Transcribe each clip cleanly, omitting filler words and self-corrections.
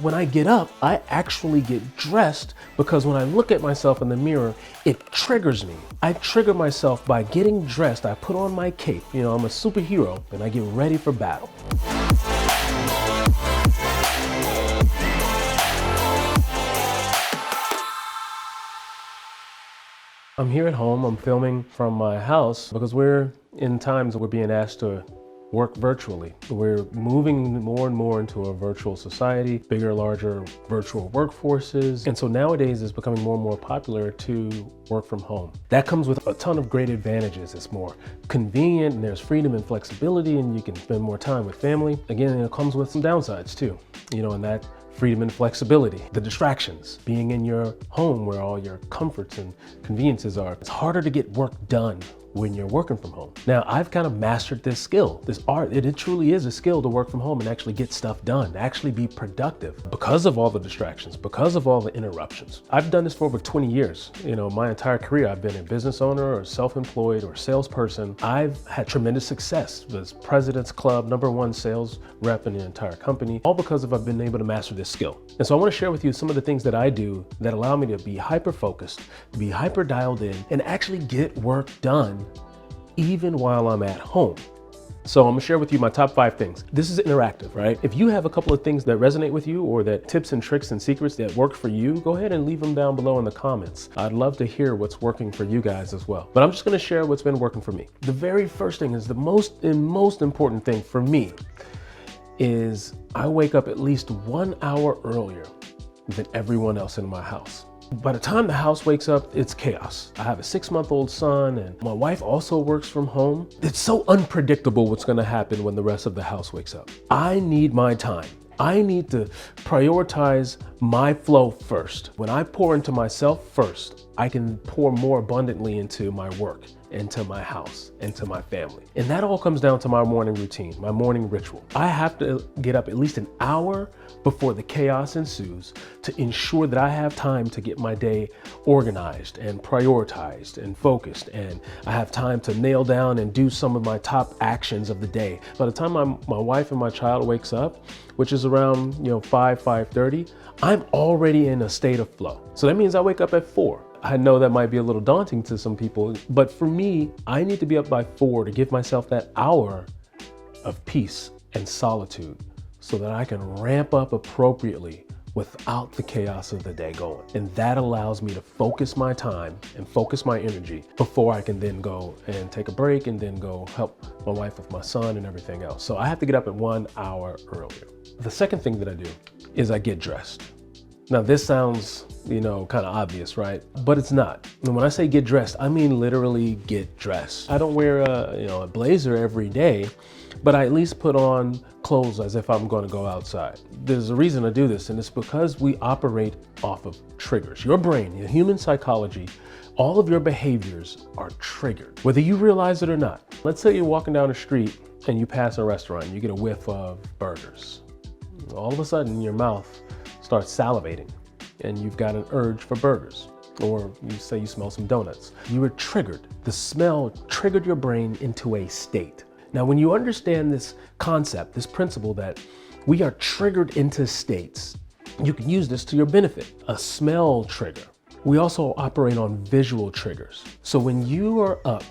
When I get up, I actually get dressed because when I look at myself in the mirror, it triggers me. I trigger myself by getting dressed. I put on my cape. I'm a superhero and I get ready for battle. I'm here at home. I'm filming from my house because we're in times we're being asked to work virtually. We're moving more and more into a virtual society, bigger, larger virtual workforces. And so nowadays it's becoming more and more popular to work from home. That comes with a ton of great advantages. It's more convenient and there's freedom and flexibility and you can spend more time with family. Again, it comes with some downsides too, and that freedom and flexibility, the distractions, being in your home where all your comforts and conveniences are. It's harder to get work done when you're working from home. Now, I've kind of mastered this skill, this art. It truly is a skill to work from home and actually get stuff done, actually be productive because of all the distractions, because of all the interruptions. I've done this for over 20 years. My entire career, I've been a business owner or self-employed or salesperson. I've had tremendous success. Was President's Club #1 sales rep in the entire company, all because I've been able to master this skill. And so I want to share with you some of the things that I do that allow me to be hyper-focused, to be hyper dialed in, and actually get work done even while I'm at home. So I'm gonna share with you my top 5 things. This is interactive, right? If you have a couple of things that resonate with you or that tips and tricks and secrets that work for you, go ahead and leave them down below in the comments. I'd love to hear what's working for you guys as well. But I'm just gonna share what's been working for me. The very first thing is the most important thing for me is I wake up at least 1 hour earlier than everyone else in my house. By the time the house wakes up, it's chaos. I have a 6-month-old son and my wife also works from home. It's so unpredictable what's gonna happen when the rest of the house wakes up. I need my time. I need to prioritize my flow first. When I pour into myself first, I can pour more abundantly into my work, into my house, into my family. And that all comes down to my morning routine, my morning ritual. I have to get up at least an hour before the chaos ensues to ensure that I have time to get my day organized and prioritized and focused. And I have time to nail down and do some of my top actions of the day. By the time my wife and my child wakes up, which is around 5:30, I'm already in a state of flow. So that means I wake up at 4. I know that might be a little daunting to some people, but for me, I need to be up by 4 to give myself that hour of peace and solitude so that I can ramp up appropriately without the chaos of the day going. And that allows me to focus my time and focus my energy before I can then go and take a break and then go help my wife with my son and everything else. So I have to get up at 1 hour earlier. The second thing that I do is I get dressed. Now this sounds, kind of obvious, right? But it's not. And when I say get dressed, I mean literally get dressed. I don't wear a blazer every day, but I at least put on clothes as if I'm going to go outside. There's a reason to do this, and it's because we operate off of triggers. Your brain, your human psychology, all of your behaviors are triggered, whether you realize it or not. Let's say you're walking down the street and you pass a restaurant, you get a whiff of burgers. All of a sudden your mouth starts salivating and you've got an urge for burgers. Or you say you smell some donuts. You were triggered. The smell triggered your brain into a state. Now, when you understand this concept, this principle that we are triggered into states, you can use this to your benefit. A smell trigger. We also operate on visual triggers. So when you are up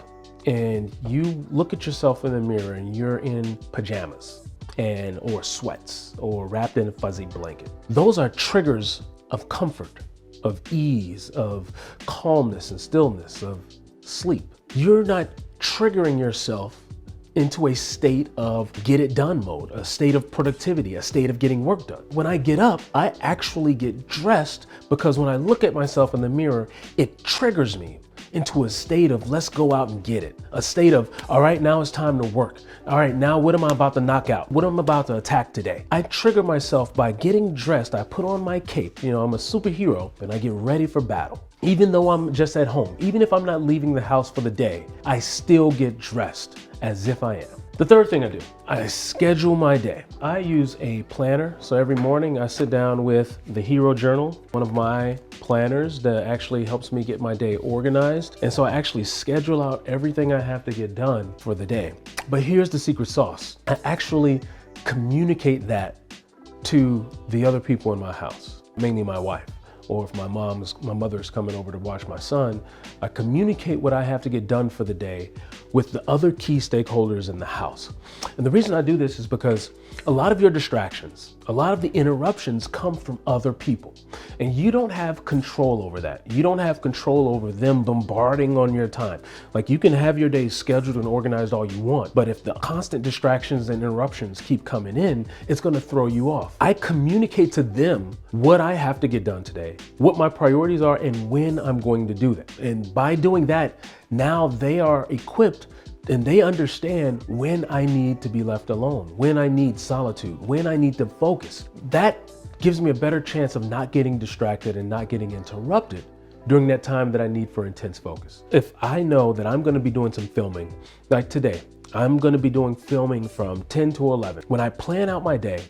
and you look at yourself in the mirror and you're in pajamas, or sweats, or wrapped in a fuzzy blanket. Those are triggers of comfort, of ease, of calmness and stillness, of sleep. You're not triggering yourself into a state of get it done mode, a state of productivity, a state of getting work done. When I get up, I actually get dressed because when I look at myself in the mirror, it triggers me into a state of let's go out and get it. A state of, all right, now it's time to work. All right, now what am I about to knock out? What am I about to attack today? I trigger myself by getting dressed. I put on my cape. I'm a superhero and I get ready for battle. Even though I'm just at home, even if I'm not leaving the house for the day, I still get dressed as if I am. The third thing I do, I schedule my day. I use a planner. So every morning I sit down with the Hero Journal, one of my planners that actually helps me get my day organized. And so I actually schedule out everything I have to get done for the day. But here's the secret sauce. I actually communicate that to the other people in my house, mainly my wife. Or if my mother's coming over to watch my son, I communicate what I have to get done for the day with the other key stakeholders in the house. And the reason I do this is because a lot of your distractions, a lot of the interruptions come from other people. And you don't have control over that. You don't have control over them bombarding on your time. Like, you can have your days scheduled and organized all you want, but if the constant distractions and interruptions keep coming in, it's gonna throw you off. I communicate to them what I have to get done today, what my priorities are, and when I'm going to do that. And by doing that, now they are equipped and they understand when I need to be left alone, when I need solitude, when I need to focus. That gives me a better chance of not getting distracted and not getting interrupted during that time that I need for intense focus. If I know that I'm gonna be doing some filming, like today, I'm gonna be doing filming from 10 to 11. When I plan out my day,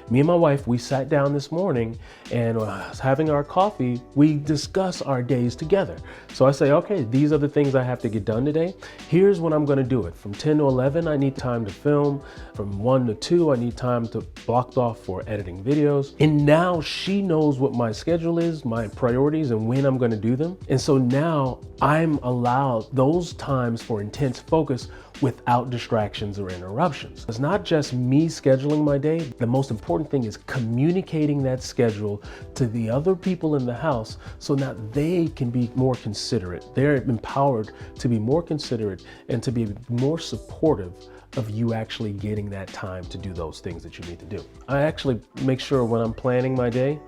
me and my wife, we sat down this morning and having our coffee, we discuss our days together. So I say, okay, these are the things I have to get done today. Here's when I'm gonna do it. From 10 to 11, I need time to film. From 1 to 2, I need time to blocked off for editing videos. And now she knows what my schedule is, my priorities, and when I'm gonna do them. And so now I'm allowed those times for intense focus without distractions or interruptions. It's not just me scheduling my day. The most important thing is communicating that schedule to the other people in the house so that they can be more considerate. They're empowered to be more considerate and to be more supportive of you actually getting that time to do those things that you need to do. I actually make sure when I'm planning my day,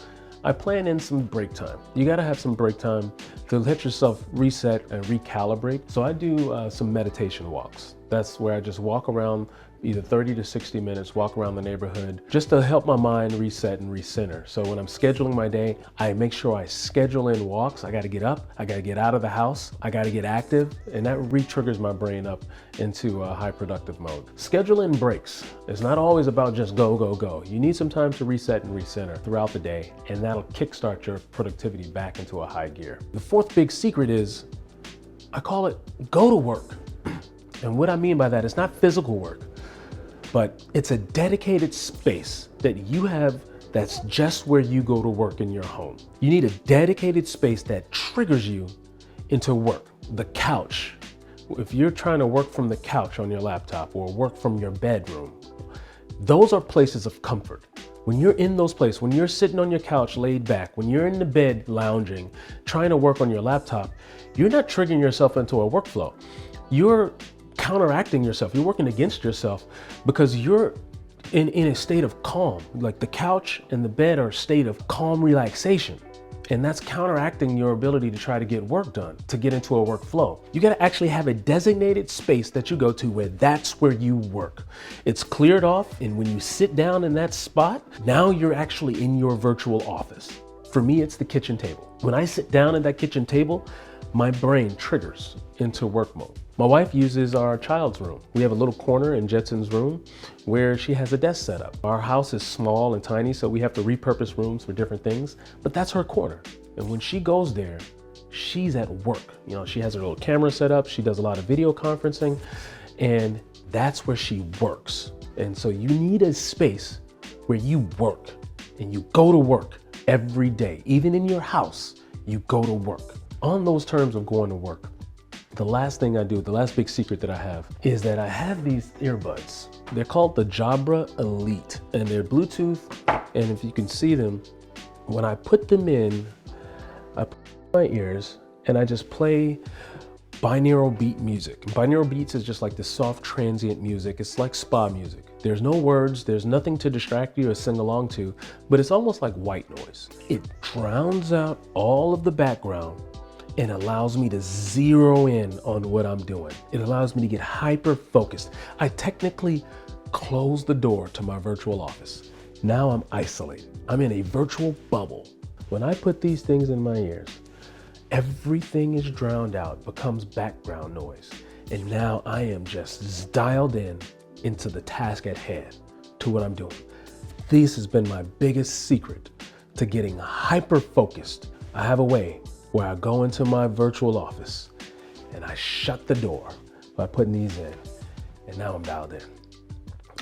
I plan in some break time. You gotta have some break time to let yourself reset and recalibrate. So I do some meditation walks. That's where I just walk around either 30 to 60 minutes, walk around the neighborhood, just to help my mind reset and recenter. So when I'm scheduling my day, I make sure I schedule in walks. I gotta get up, I gotta get out of the house, I gotta get active, and that re-triggers my brain up into a high productive mode. Schedule in breaks. It's not always about just go, go, go. You need some time to reset and recenter throughout the day, and that'll kickstart your productivity back into a high gear. The fourth big secret is, I call it go to work. And what I mean by that is not physical work, but it's a dedicated space that you have that's just where you go to work in your home. You need a dedicated space that triggers you into work. The couch. If you're trying to work from the couch on your laptop or work from your bedroom, those are places of comfort. When you're in those places, when you're sitting on your couch laid back, when you're in the bed lounging, trying to work on your laptop, you're not triggering yourself into a workflow. You're counteracting yourself. You're working against yourself because you're in a state of calm. Like the couch and the bed are a state of calm relaxation. And that's counteracting your ability to try to get work done, to get into a workflow. You gotta actually have a designated space that you go to where that's where you work. It's cleared off, and when you sit down in that spot, now you're actually in your virtual office. For me, it's the kitchen table. When I sit down at that kitchen table, my brain triggers into work mode. My wife uses our child's room. We have a little corner in Jetson's room where she has a desk set up. Our house is small and tiny, so we have to repurpose rooms for different things, but that's her corner. And when she goes there, she's at work. You know, she has her little camera set up. She does a lot of video conferencing, and that's where she works. And so you need a space where you work and you go to work every day. Even in your house, you go to work. On those terms of going to work, the last thing I do, the last big secret that I have is that I have these earbuds. They're called the Jabra Elite, and they're Bluetooth. And if you can see them, when I put them in, I put my ears and I just play binaural beat music. Binaural beats is just like this soft transient music. It's like spa music. There's no words, there's nothing to distract you or sing along to, but it's almost like white noise. It drowns out all of the background and allows me to zero in on what I'm doing. It allows me to get hyper focused. I technically close the door to my virtual office. Now I'm isolated. I'm in a virtual bubble. When I put these things in my ears, everything is drowned out, becomes background noise. And now I am just dialed in into the task at hand, to what I'm doing. This has been my biggest secret to getting hyper focused. I have a way where I go into my virtual office and I shut the door by putting these in, and now I'm dialed in.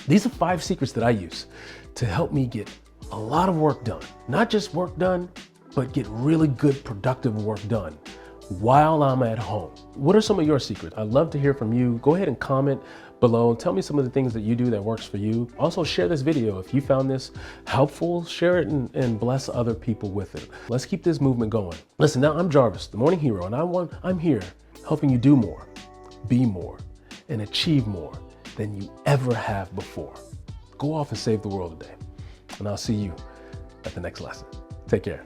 These are 5 secrets that I use to help me get a lot of work done. Not just work done, but get really good, productive work done while I'm at home. What are some of your secrets? I'd love to hear from you. Go ahead and comment below. Tell me some of the things that you do that works for you. Also share this video. If you found this helpful, share it and bless other people with it. Let's keep this movement going. Listen, now I'm Jarvis, the morning hero, and I'm here helping you do more, be more, and achieve more than you ever have before. Go off and save the world today. And I'll see you at the next lesson. Take care.